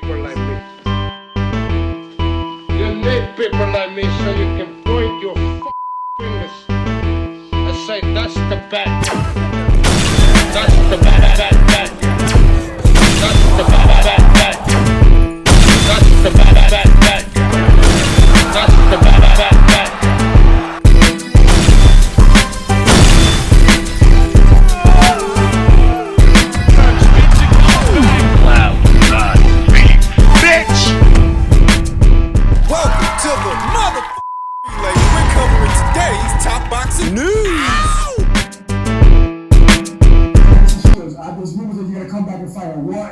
people like me. You need people like me so you can point your fingers and say, that's the bad guy. That's the bad guy. That's the bad guy. That's the bad guy. That's the bad guy. There's rumors that you're gonna come back and fight a war.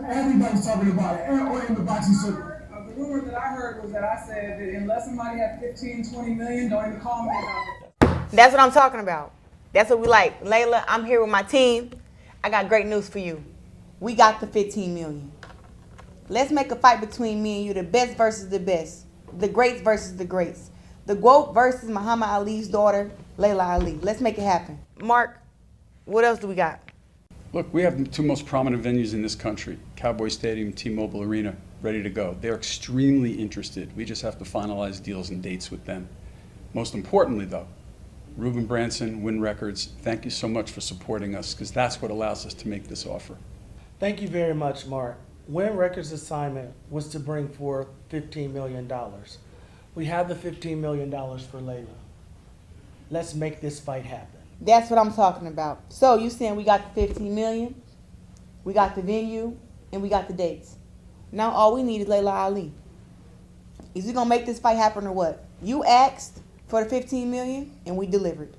Everybody's talking about it. Or in the boxing circuit. The rumor that I heard was that I said that unless somebody had 15, 20 million, don't even call me about it. That's what I'm talking about. That's what we like. Layla, I'm here with my team. I got great news for you. We got the 15 million. Let's make a fight between me and you, the best versus the best. The greats versus the greats. The GOAT versus Muhammad Ali's daughter, Layla Ali. Let's make it happen. Mark, what else do we got? Look, we have the two most prominent venues in this country, Cowboy Stadium, T-Mobile Arena, ready to go. They're extremely interested. We just have to finalize deals and dates with them. Most importantly, though, Ruben Branson, Win Records, thank you so much for supporting us, because that's what allows us to make this offer. Thank you very much, Mark. Win Records' assignment was to bring forth $15 million. We have the $15 million for Layla. Let's make this fight happen. That's what I'm talking about. So you saying we got the 15 million, we got the venue, and we got the dates. Now all we need is Layla Ali. Is he gonna make this fight happen or what? You asked for the 15 million and we delivered.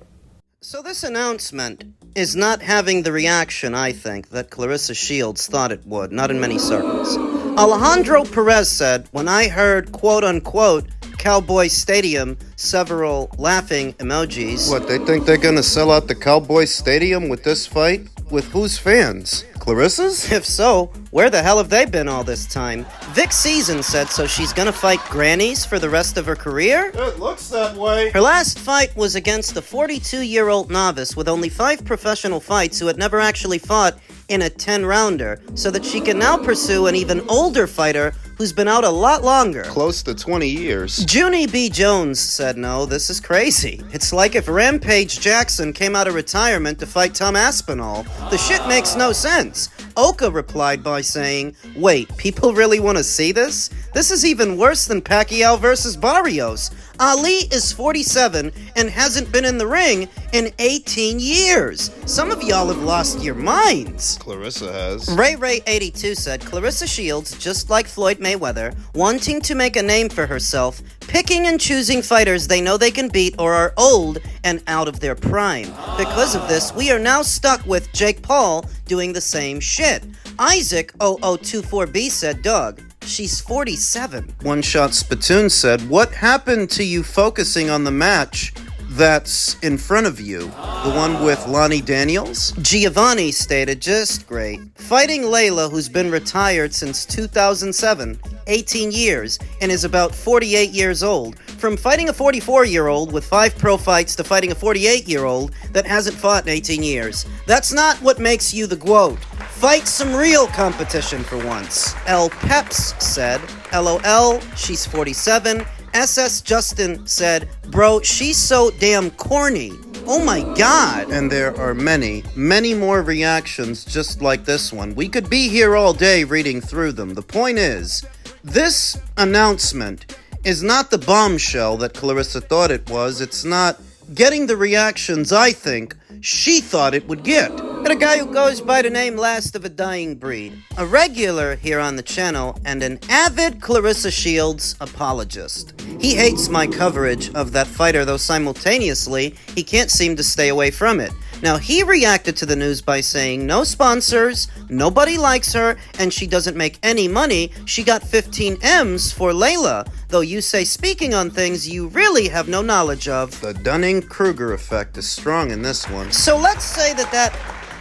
So this announcement is not having the reaction, I think, that Clarissa Shields thought it would, not in many circles. Alejandro Perez said, when I heard quote-unquote Cowboy Stadium, several laughing emojis. What, they think they're gonna sell out the Cowboy Stadium with this fight? With whose fans? Clarissa's? If so, where the hell have they been all this time? Vic Season said so she's gonna fight grannies for the rest of her career? It looks that way. Her last fight was against a 42-year-old novice with only 5 professional fights who had never actually fought in a 10-rounder, so that she can now pursue an even older fighter who's been out a lot longer. Close to 20 years. Junie B. Jones said, no, this is crazy. It's like if Rampage Jackson came out of retirement to fight Tom Aspinall. The shit makes no sense. Oka replied by saying, wait, people really want to see this? This is even worse than Pacquiao versus Barrios. Ali is 47 and hasn't been in the ring in 18 years. Some of y'all have lost your minds. Clarissa has. Ray82 said, Clarissa Shields, just like Floyd Mayweather, wanting to make a name for herself, picking and choosing fighters they know they can beat or are old and out of their prime. Because of this, we are now stuck with Jake Paul doing the same shit. Isaac 0024B said, Doug, she's 47. One Shot Spittoon said, what happened to you focusing on the match that's in front of you? The one with Lonnie Daniels? Giovanni stated, just great. Fighting Layla, who's been retired since 2007, 18 years, and is about 48 years old. From fighting a 44-year-old with 5 pro fights to fighting a 48-year-old that hasn't fought in 18 years. That's not what makes you the GOAT. Fight some real competition for once. L. Peps said, LOL, she's 47. SS Justin said, bro, she's so damn corny. Oh my god. And there are many, many more reactions just like this one. We could be here all day reading through them. The point is, this announcement is not the bombshell that Clarissa thought it was. It's not getting the reactions I think she thought it would get. And a guy who goes by the name Last of a Dying Breed, a regular here on the channel and an avid Clarissa Shields apologist. He hates my coverage of that fighter, though simultaneously he can't seem to stay away from it. Now, he reacted to the news by saying no sponsors, nobody likes her, and she doesn't make any money. She got 15 M's for Layla, though you say speaking on things you really have no knowledge of. The Dunning-Kruger effect is strong in this one. So let's say that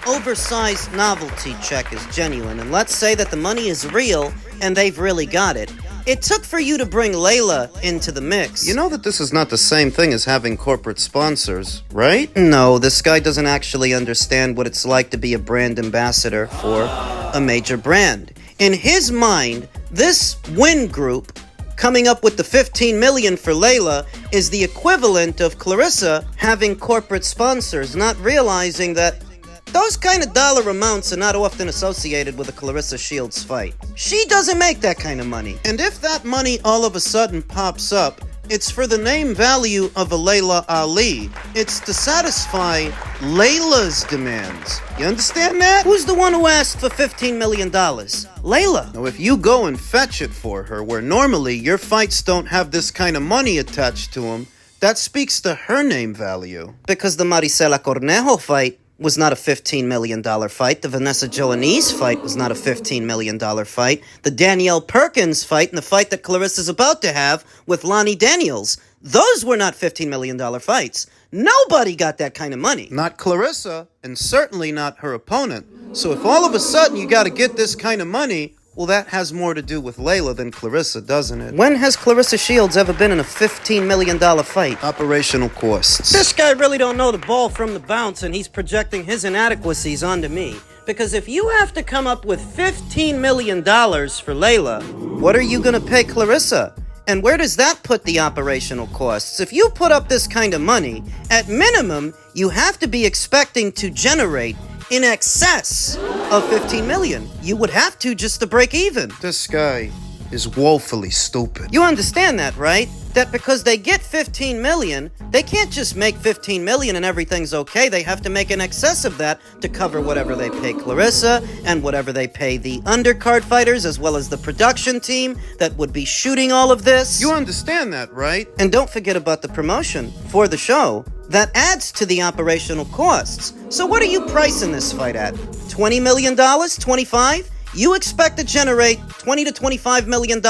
oversized novelty check is genuine, and let's say that the money is real and they've really got it. It took for you to bring Layla into the mix. You know that this is not the same thing as having corporate sponsors, right? No, this guy doesn't actually understand what it's like to be a brand ambassador for a major brand. In his mind, this win group coming up with the 15 million for Layla is the equivalent of Clarissa having corporate sponsors, not realizing that those kind of dollar amounts are not often associated with a Clarissa Shields fight. She doesn't make that kind of money. And if that money all of a sudden pops up, it's for the name value of a Layla Ali. It's to satisfy Layla's demands. You understand that? Who's the one who asked for $15 million? Layla. Now, if you go and fetch it for her, where normally your fights don't have this kind of money attached to them, that speaks to her name value. Because the Maricela Cornejo fight was not a $15 million fight. The Vanessa Joannese fight was not a $15 million fight. The Danielle Perkins fight and the fight that Clarissa's about to have with Lonnie Daniels, those were not $15 million fights. Nobody got that kind of money. Not Clarissa, and certainly not her opponent. So if all of a sudden you got to get this kind of money, well, that has more to do with Layla than Clarissa, doesn't it? When has Clarissa Shields ever been in a $15 million fight? Operational costs. This guy really don't know the ball from the bounce, and he's projecting his inadequacies onto me. Because if you have to come up with $15 million for Layla, what are you going to pay Clarissa? And where does that put the operational costs? If you put up this kind of money, at minimum, you have to be expecting to generate in excess of 15 million. You would have to just to break even. This guy is woefully stupid. You understand that, right? That because they get 15 million, they can't just make 15 million and everything's okay. They have to make in excess of that to cover whatever they pay Clarissa and whatever they pay the undercard fighters, as well as the production team that would be shooting all of this. You understand that, right? And don't forget about the promotion for the show. That adds to the operational costs. So what are you pricing this fight at? $20 million? 25? You expect to generate $20 to $25 million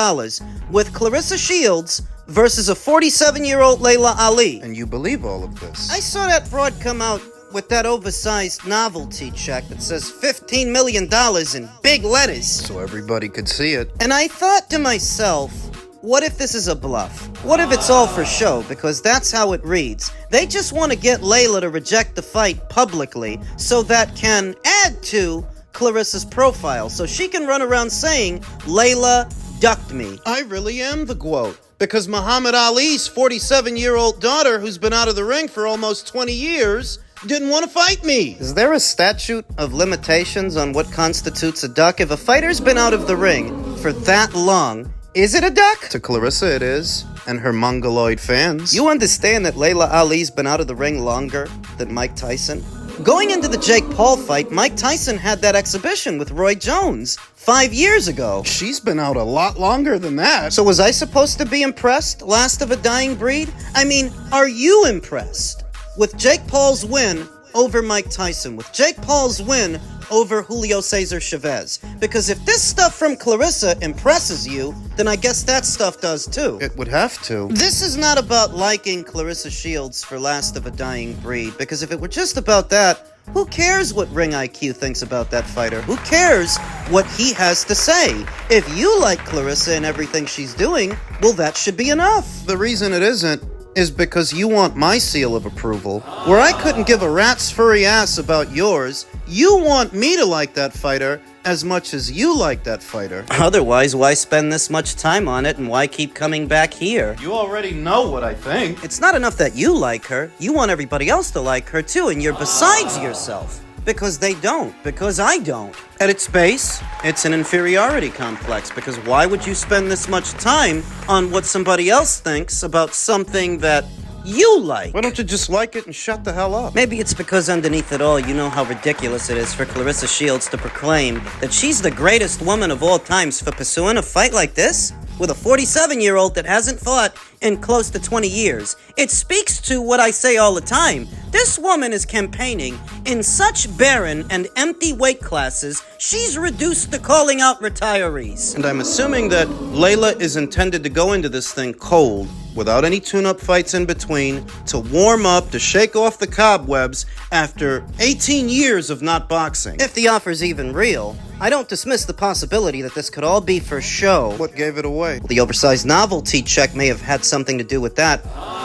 with Clarissa Shields versus a 47-year-old Layla Ali. And you believe all of this? I saw that broad come out with that oversized novelty check that says $15 million in big letters. So everybody could see it. And I thought to myself, what if this is a bluff? What if it's all for show? Because that's how it reads. They just want to get Layla to reject the fight publicly so that can add to Clarissa's profile, so she can run around saying, Layla ducked me. I really am the GWOAT. Because Muhammad Ali's 47-year-old daughter, who's been out of the ring for almost 20 years, didn't want to fight me. Is there a statute of limitations on what constitutes a duck? If a fighter's been out of the ring for that long, is it a duck? To Clarissa it is, and her mongoloid fans. You understand that Layla Ali's been out of the ring longer than Mike Tyson? Going into the Jake Paul fight, Mike Tyson had that exhibition with Roy Jones 5 years ago. She's been out a lot longer than that. So was I supposed to be impressed? Last of a dying breed? I mean, are you impressed with Jake Paul's win over Mike Tyson? With Jake Paul's win over Julio Cesar Chavez? Because if this stuff from Clarissa impresses you, then I guess that stuff does too. It would have to. This is not about liking Clarissa Shields for last of a dying breed, because if it were just about that, who cares what Ring IQ thinks about that fighter? Who cares what he has to say? If you like Clarissa and everything she's doing, well, that should be enough. The reason it isn't is because you want my seal of approval. Where I couldn't give a rat's furry ass about yours, you want me to like that fighter as much as you like that fighter. Otherwise, why spend this much time on it and why keep coming back here? You already know what I think. It's not enough that you like her. You want everybody else to like her too, and you're besides yourself. Because they don't. Because I don't. At its base, it's an inferiority complex, because why would you spend this much time on what somebody else thinks about something that you like? Why don't you just like it and shut the hell up? Maybe it's because underneath it all, you know how ridiculous it is for Clarissa Shields to proclaim that she's the greatest woman of all times for pursuing a fight like this with a 47-year-old that hasn't fought in close to 20 years. It speaks to what I say all the time. This woman is campaigning in such barren and empty weight classes, she's reduced to calling out retirees. And I'm assuming that Layla is intended to go into this thing cold, without any tune-up fights in between, to warm up, to shake off the cobwebs after 18 years of not boxing. If the offer's even real, I don't dismiss the possibility that this could all be for show. What gave it away? Well, the oversized novelty check may have had something to do with that.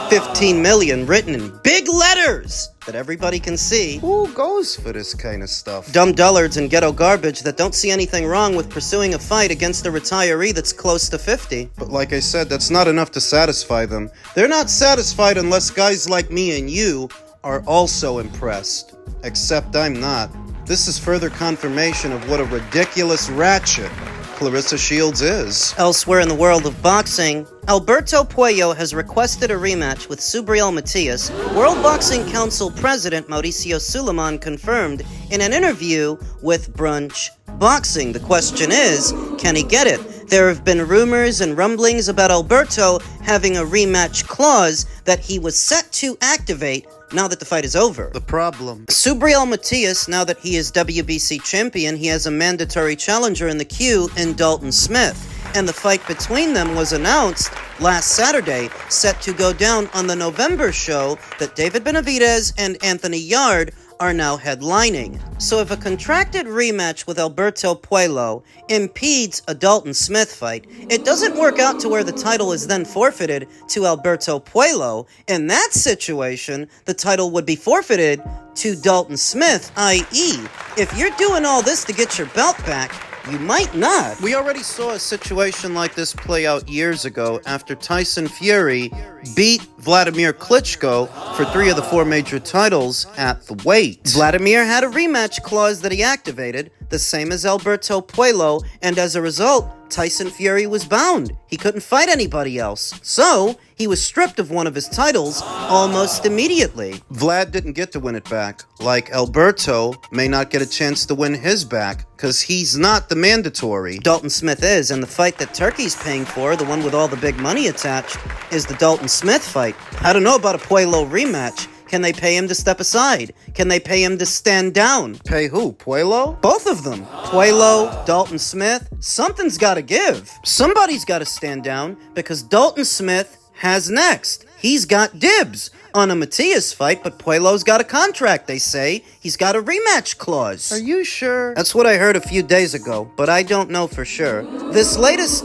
15 million written in big letters that everybody can see. Who goes for this kind of stuff? Dumb dullards and ghetto garbage that don't see anything wrong with pursuing a fight against a retiree that's close to 50. But like I said, that's not enough to satisfy them. They're not satisfied unless guys like me and you are also impressed. Except I'm not. This is further confirmation of what a ridiculous ratchet Clarissa Shields is. Elsewhere in the world of boxing, Alberto Puello has requested a rematch with Puello-Matias. World Boxing Council President Mauricio Suleiman confirmed in an interview with Brunch Boxing. The question is, can he get it? There have been rumors and rumblings about Alberto having a rematch clause that he was set to activate now that the fight is over. The problem. Puello-Matias, now that he is WBC champion, he has a mandatory challenger in the queue in Dalton Smith. And the fight between them was announced last Saturday, set to go down on the November show that David Benavidez and Anthony Yarde are now headlining. So if a contracted rematch with Alberto Puello impedes a Dalton Smith fight, it doesn't work out to where the title is then forfeited to Alberto Puello. In that situation, the title would be forfeited to Dalton Smith, i.e., if you're doing all this to get your belt back, you might not. We already saw a situation like this play out years ago after Tyson Fury beat Vladimir Klitschko for 3 of the 4 major titles at the weight. Vladimir had a rematch clause that he activated, the same as Alberto Puello, and as a result, Tyson Fury was bound. He couldn't fight anybody else. So, he was stripped of one of his titles almost immediately. Vlad didn't get to win it back. Like Alberto may not get a chance to win his back, because he's not the mandatory. Dalton Smith is, and the fight that Turkey's paying for, the one with all the big money attached, is the Dalton Smith fight. I don't know about a Puello rematch. Can they pay him to step aside? Can they pay him to stand down? Pay who? Puello? Both of them. Puello, Dalton Smith. Something's gotta give. Somebody's gotta stand down because Dalton Smith has next. He's got dibs on a Matias fight, but Puello's got a contract, they say. He's got a rematch clause. Are you sure? That's what I heard a few days ago, but I don't know for sure. This latest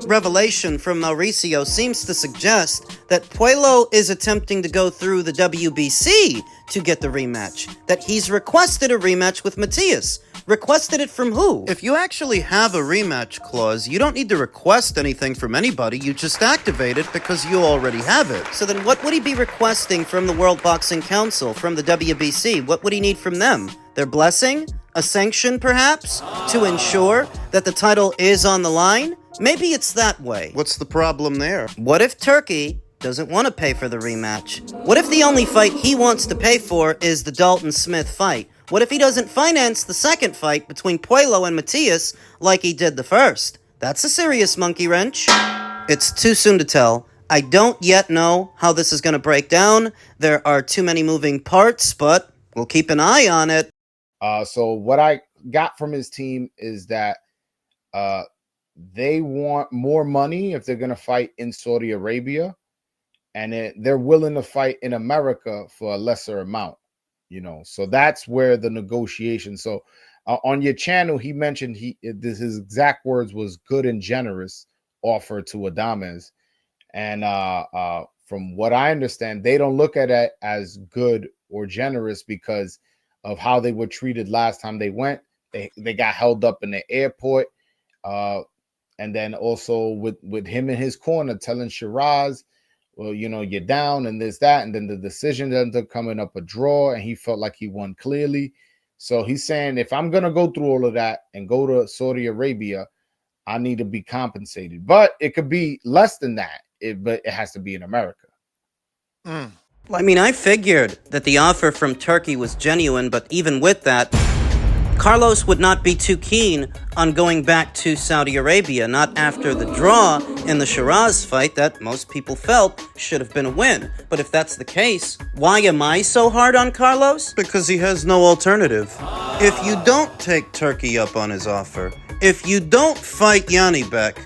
revelation from Mauricio seems to suggest that Puello is attempting to go through the WBC to get the rematch. That he's requested a rematch with Matias. Requested it from who? If you actually have a rematch clause, you don't need to request anything from anybody, you just activate it because you already have it. So then what would he be requesting from the World Boxing Council, from the WBC? What would he need from them? Their blessing? A sanction, perhaps? To ensure that the title is on the line? Maybe it's that way. What's the problem there? What if Turkey doesn't want to pay for the rematch? What if the only fight he wants to pay for is the Dalton Smith fight? What if he doesn't finance the second fight between Puello and Matias like he did the first? That's a serious monkey wrench. It's too soon to tell. I don't yet know how this is going to break down. There are too many moving parts, but we'll keep an eye on it. So what I got from his team is that they want more money if they're going to fight in Saudi Arabia, and they're willing to fight in America for a lesser amount, you know. So that's where the negotiation. So on your channel, he mentioned his exact words was good and generous offer to Adames, and from what I understand, they don't look at it as good or generous because of how they were treated last time they went. They got held up in the airport. And then also with him in his corner telling Shiraz, well, you know, you're down and this, that. And then the decision ended up coming up a draw and he felt like he won clearly. So he's saying, if I'm going to go through all of that and go to Saudi Arabia, I need to be compensated. But it could be less than that, but it has to be in America. I mean, I figured that the offer from Turkey was genuine, but even with that, Carlos would not be too keen on going back to Saudi Arabia, not after the draw in the Shiraz fight that most people felt should have been a win. But if that's the case, why am I so hard on Carlos? Because he has no alternative. If you don't take Turkey up on his offer, if you don't fight Janibek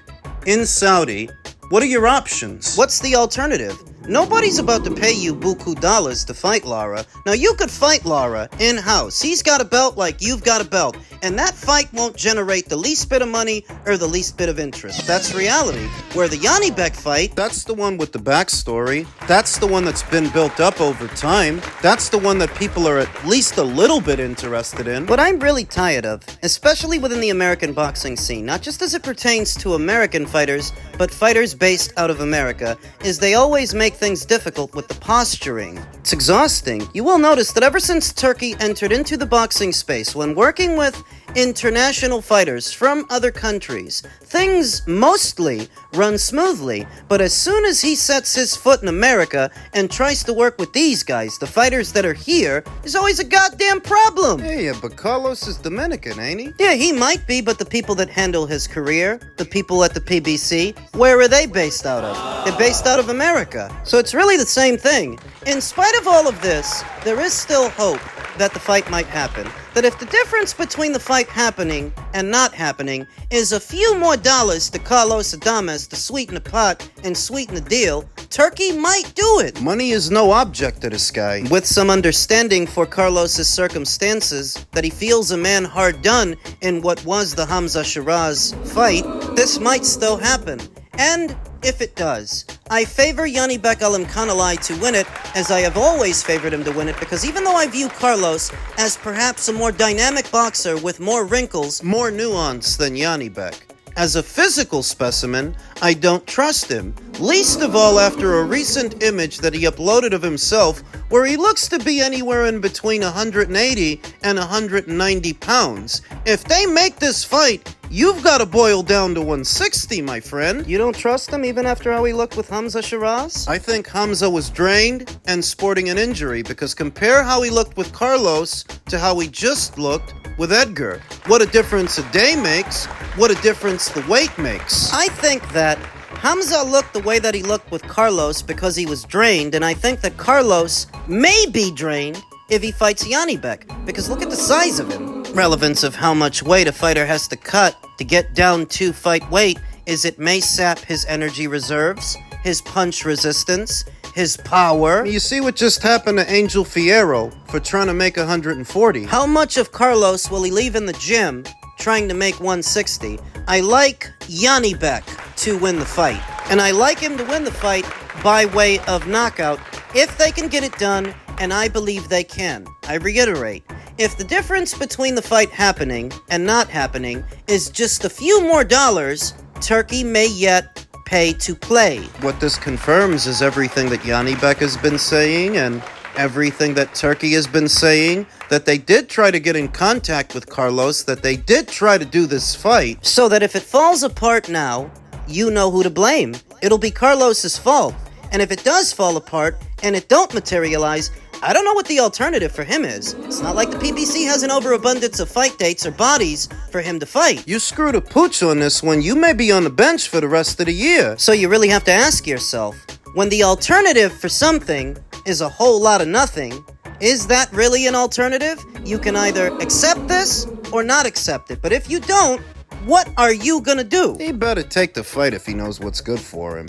in Saudi, what are your options? What's the alternative? Nobody's about to pay you buku dollars to fight Lara. Now, you could fight Lara in-house. He's got a belt like you've got a belt, and that fight won't generate the least bit of money or the least bit of interest. That's reality. Where the Janibek fight, that's the one with the backstory. That's the one that's been built up over time. That's the one that people are at least a little bit interested in. What I'm really tired of, especially within the American boxing scene, not just as it pertains to American fighters, but fighters based out of America, is they always make things difficult with the posturing. It's exhausting. You will notice that ever since Turkey entered into the boxing space, when working with international fighters from other countries, things mostly run smoothly, but as soon as he sets his foot in America and tries to work with these guys, the fighters that are here, there's always a goddamn problem. Yeah, but Carlos is Dominican, ain't he? Yeah, he might be, but the people that handle his career, the people at the PBC, where are they based out of? They're based out of America. So it's really the same thing. In spite of all of this, there is still hope that the fight might happen. That if the difference between the fight happening and not happening is a few more dollars to Carlos Adames to sweeten the pot and sweeten the deal, Turkey might do it. Money is no object to this guy. With some understanding for Carlos's circumstances, that he feels a man hard done in what was the Hamza Shiraz fight, this might still happen. And if it does, I favor Janibek Alimkhanalai to win it, as I have always favored him to win it, because even though I view Carlos as perhaps a more dynamic boxer with more wrinkles, more nuance than Janibek, as a physical specimen, I don't trust him. Least of all after a recent image that he uploaded of himself where he looks to be anywhere in between 180 and 190 pounds. If they make this fight, you've got to boil down to 160, my friend. You don't trust him even after how he looked with Hamza Shiraz? I think Hamza was drained and sporting an injury, because compare how he looked with Carlos to how he just looked with Edgar. What a difference a day makes. What a difference the weight makes. I think that Hamza looked the way that he looked with Carlos because he was drained, and I think that Carlos may be drained if he fights Janibek, because look at the size of him. Relevance of how much weight a fighter has to cut to get down to fight weight is it may sap his energy reserves, his punch resistance, his power. You see what just happened to Angel Fierro for trying to make 140. How much of Carlos will he leave in the gym trying to make 160? I like Janibek to win the fight. And I like him to win the fight by way of knockout if they can get it done, and I believe they can. I reiterate, if the difference between the fight happening and not happening is just a few more dollars, Turkey may yet pay to play. What this confirms is everything that Janibek has been saying and everything that Turkey has been saying, that they did try to get in contact with Carlos, that they did try to do this fight, so that if it falls apart now, you know who to blame. It'll be Carlos's fault. And if it does fall apart and it don't materialize, I don't know what the alternative for him is. It's not like the PBC has an overabundance of fight dates or bodies for him to fight. You screwed a pooch on this one, you may be on the bench for the rest of the year. So you really have to ask yourself, when the alternative for something is a whole lot of nothing, is that really an alternative? You can either accept this or not accept it. But if you don't, what are you gonna do? He better take the fight if he knows what's good for him.